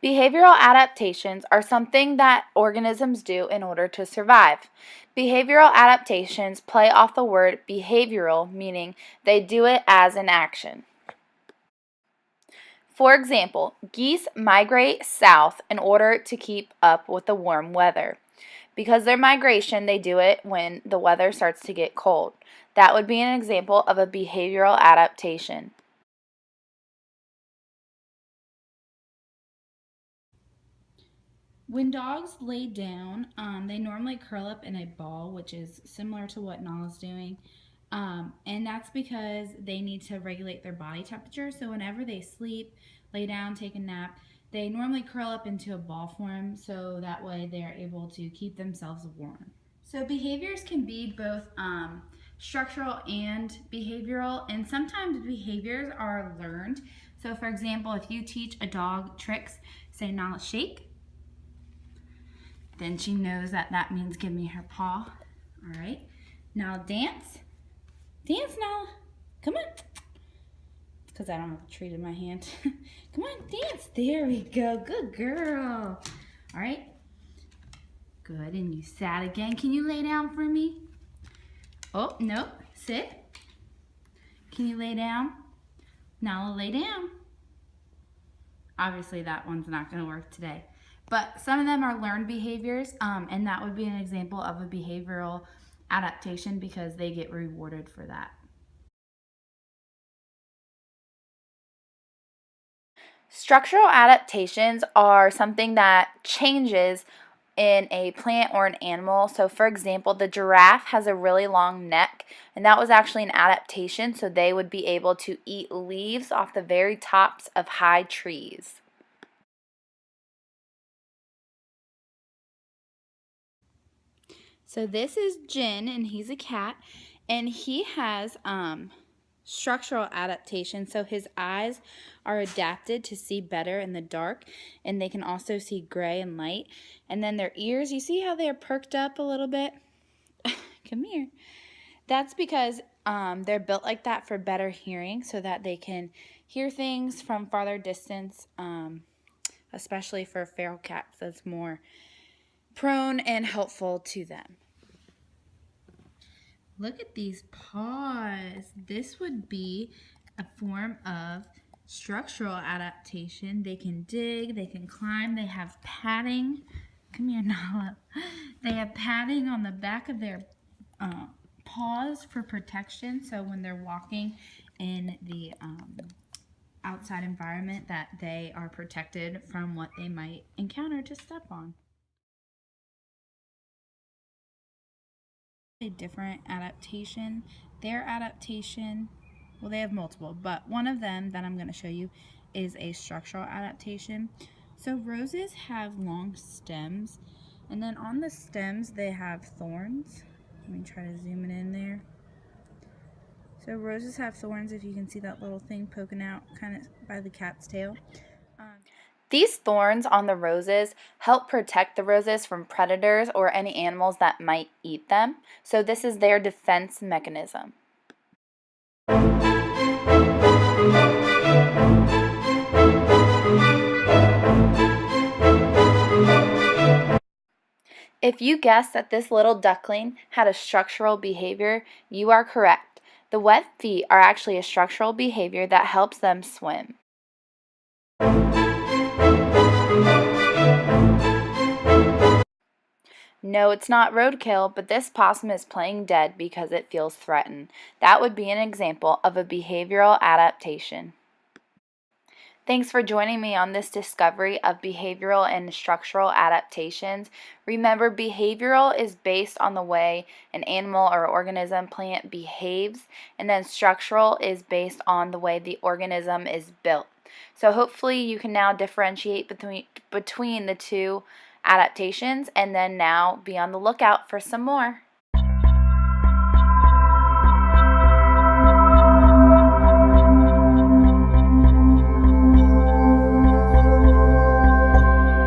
Behavioral adaptations are something that organisms do in order to survive. Behavioral adaptations play off the word behavioral, meaning they do it as an action. For example, geese migrate south in order to keep up with the warm weather. Because their migration, they do it when the weather starts to get cold. That would be an example of a behavioral adaptation. When dogs lay down, they normally curl up in a ball, which is similar to what Nala's doing. And that's because they need to regulate their body temperature. So whenever they sleep, lay down, take a nap, they normally curl up into a ball form so that way they're able to keep themselves warm. So behaviors can be both structural and behavioral, and sometimes behaviors are learned. So for example, if you teach a dog tricks, say Nala shake, then she knows that that means give me her paw. All right. Now dance. Dance now. Come on. Because I don't have a treat in my hand. Come on, dance. There we go. Good girl. All right. Good. And you sat again. Can you lay down for me? Oh, no. Sit. Can you lay down? Now lay down. Obviously, that one's not going to work today. But some of them are learned behaviors, and that would be an example of a behavioral adaptation because they get rewarded for that. Structural adaptations are something that changes in a plant or an animal. So, for example, the giraffe has a really long neck, and that was actually an adaptation, so they would be able to eat leaves off the very tops of high trees. So this is Jin, and he's a cat, and he has structural adaptation. So his eyes are adapted to see better in the dark, and they can also see gray and light. And then their ears, you see how they're perked up a little bit? Come here. That's because they're built like that for better hearing, so that they can hear things from farther distance, especially for feral cats. That's more prone and helpful to them. Look at these paws. This would be a form of structural adaptation. They can dig, they can climb, they have padding. Come here, Nala. They have padding on the back of their paws for protection. So when they're walking in the outside environment, that they are protected from what they might encounter to step on. A different adaptation. Their adaptation, well, they have multiple, but one of them that I'm going to show you is a structural adaptation. So roses have long stems, and then on the stems they have thorns. Let me try to zoom it in there. So roses have thorns, if you can see that little thing poking out kind of by the cat's tail. These thorns on the roses help protect the roses from predators or any animals that might eat them. So this is their defense mechanism. If you guessed that this little duckling had a structural behavior, you are correct. The web feet are actually a structural behavior that helps them swim. No, it's not roadkill, but this possum is playing dead because it feels threatened. That would be an example of a behavioral adaptation. Thanks for joining me on this discovery of behavioral and structural adaptations. Remember, behavioral is based on the way an animal or organism, plant behaves, and then structural is based on the way the organism is built. So hopefully you can now differentiate between the two adaptations, and then now be on the lookout for some more.